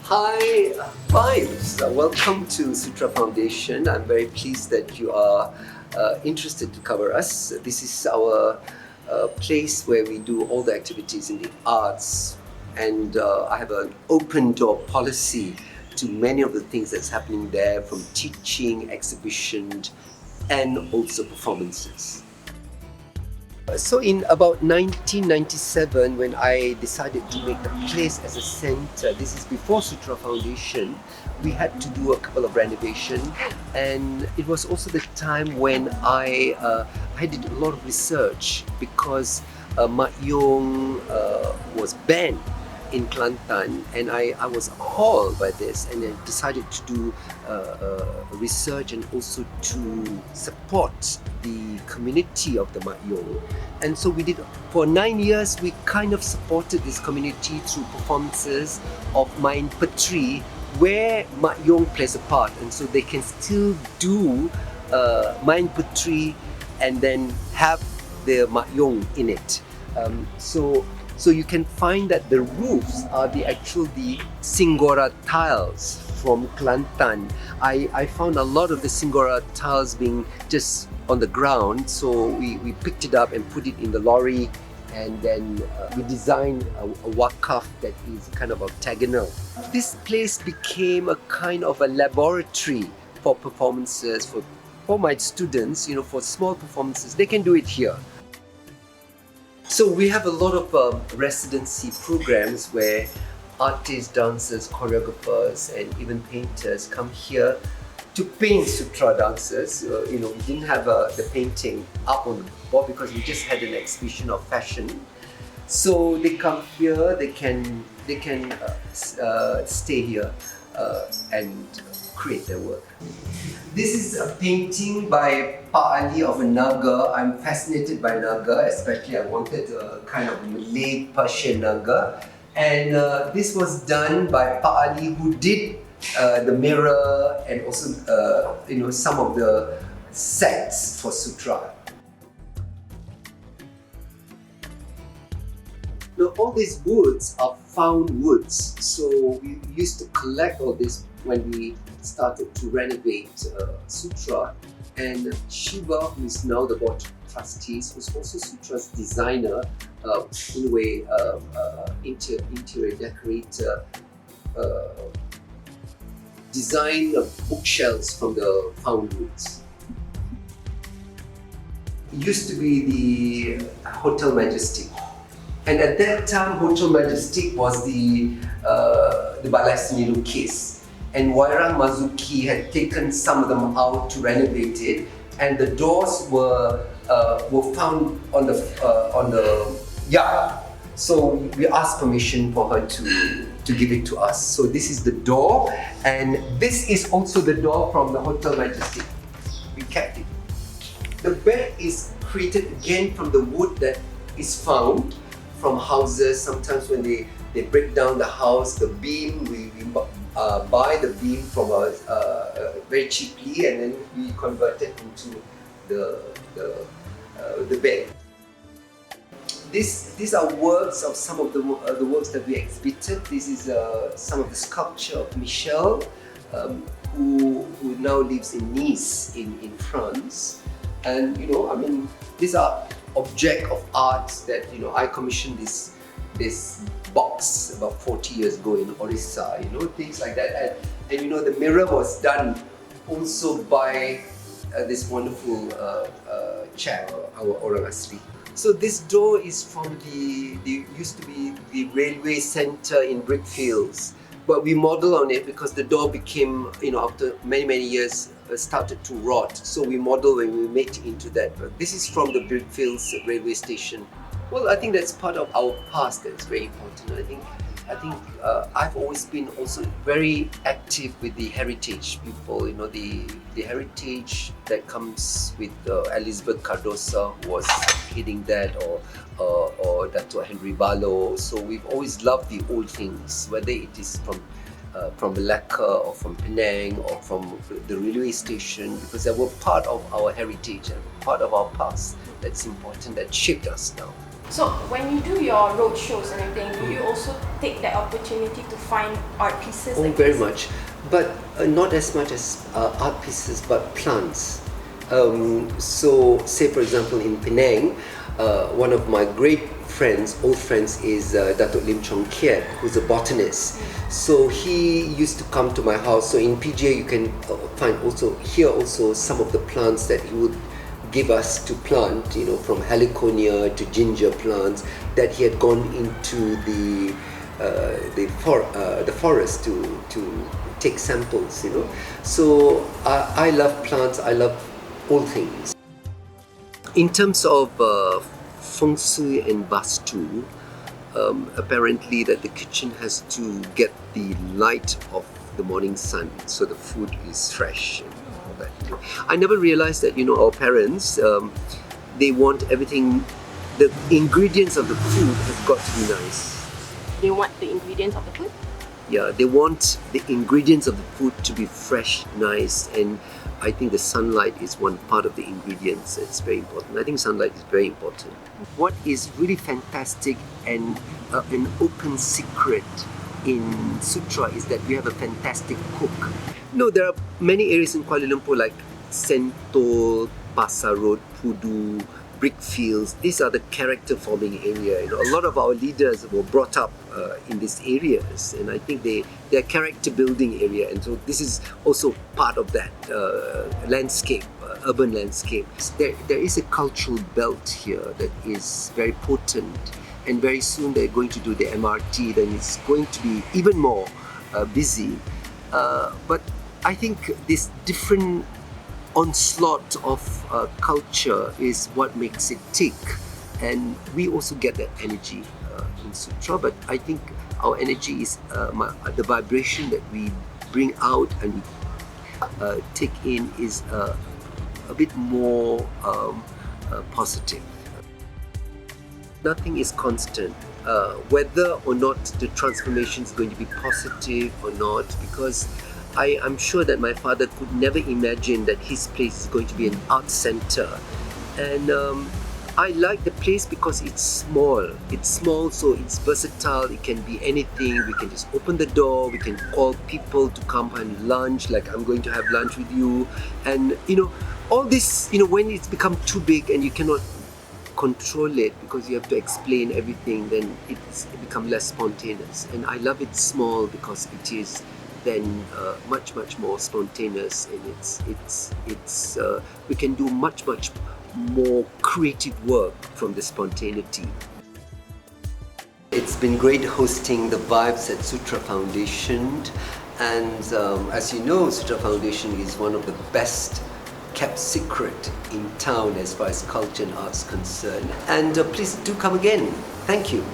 Hi, Vibes. Welcome to Sutra Foundation. I'm very pleased that you are interested to cover us. This is our place where we do all the activities in the arts, and I have an open door policy to many of the things that's happening there, from teaching, exhibition, and also performances. So in about 1997, when I decided to make the place as a center, this is before Sutra Foundation, we had to do a couple of renovation, and it was also the time when I did a lot of research because Mat Yong was banned in Kelantan, and I was appalled by this, and I decided to do research and also to support the community of the Mat Yong. And so we did, for 9 years, we kind of supported this community through performances of Main Petri, where Mat Yong plays a part, and so they can still do Main Petri and then have the Mat Yong in it. So you can find that the roofs are the Singgora tiles from Kelantan. I found a lot of the Singgora tiles being just on the ground, so we picked it up and put it in the lorry, and then we designed a wakaf that is kind of octagonal. This place became a kind of a laboratory for performances, for my students, for small performances. They can do it here. So we have a lot of residency programs where artists, dancers, choreographers, and even painters come here to paint Sutra dances. We didn't have the painting up on the board because we just had an exhibition of fashion. So they come here, they can stay here and create their work. This is a painting by Pak Ali of a Naga. I'm fascinated by Naga, especially I wanted a kind of Malay Persian Naga. And this was done by Pak Ali, who did the mirror and also some of the sets for Sutra. Now all these woods are found woods, so we used to collect all this when we started to renovate Sutra. And Shiva, who is now the board trustees, was also Sutra's designer, in a way, interior decorator, design of bookshelves from the found woods. It used to be the Hotel Majestic. And at that time, Hotel Majestic was the Balai Seni Lukis. And Wairang Mazuki had taken some of them out to renovate it, and the doors were found on the yard. So we asked permission for her to give it to us. So this is the door, and this is also the door from the Hotel Majestic. We kept it. The bed is created again from the wood that is found from houses. Sometimes when they break down the house, the beam, we buy the beam from very cheaply, and then we convert it into the bed. These are works of some of the works that we exhibited. This is some of the sculpture of Michel, who now lives in Nice in France. And these are objects of art that I commissioned this box about 40 years ago in Orissa, things like that. And the mirror was done also by this wonderful chap, our Orang Asli. So this door is from the used to be the railway centre in Brickfields, but we model on it because the door became, after many years, started to rot. So we model and we made it into that. But this is from the Brickfields railway station. Well, I think that's part of our past that's very important. I think I've always been also very active with the heritage people. The heritage that comes with Elizabeth Cardosa, who was heading that, or Datuk Henry Balo. So we've always loved the old things, whether it is from Malacca or from Penang or from the railway station, because they were part of our heritage and part of our past that's important, that shaped us now. So when you do your road shows and everything, do you also take that opportunity to find art pieces? Oh, like very this? much. But not as much as art pieces, but plants. So, say for example, in Penang, one of my great friends, old friends, is Datuk Lim Chong Kiat, who's a botanist. So he used to come to my house. So in PJ, you can find also here also some of the plants that he would give us to plant, you know, from heliconia to ginger plants that he had gone into the forest to take samples, you know. So I love plants. I love all things. In terms of feng shui and vastu, apparently that the kitchen has to get the light of the morning sun, so the food is fresh and all that. I never realized that, you know, our parents, they want everything, the ingredients of the food have got to be nice. They want the ingredients of the food? Yeah, they want the ingredients of the food to be fresh, nice, and I think the sunlight is one part of the ingredients. It's very important. I think sunlight is very important. What is really fantastic and an open secret in Sutra is that we have a fantastic cook. No, there are many areas in Kuala Lumpur like Sentul, Pasar Road, Pudu, Brickfields. These are the character forming area. You know, a lot of our leaders were brought up in these areas, and I think they're character building area, and so this is also part of that landscape, urban landscape. There is a cultural belt here that is very potent, and very soon they're going to do the MRT, then it's going to be even more busy. But I think this different onslaught of culture is what makes it tick, and we also get that energy in Sutra. But I think our energy is the vibration that we bring out and we take in is a bit more positive. Nothing is constant, whether or not the transformation is going to be positive or not, because I'm sure that my father could never imagine that his place is going to be an art center. And I like the place because it's small. It's small, so it's versatile. It can be anything. We can just open the door. We can call people to come and lunch, like I'm going to have lunch with you. And, you know, all this, you know, when it's become too big and you cannot control it because you have to explain everything, then it becomes less spontaneous. And I love it small because it is then much more spontaneous, and it's we can do much more creative work from the spontaneity. It's been great hosting the Vibes at Sutra Foundation, and as you know, Sutra Foundation is one of the best kept secret in town as far as culture and arts concerned. And please do come again. Thank you.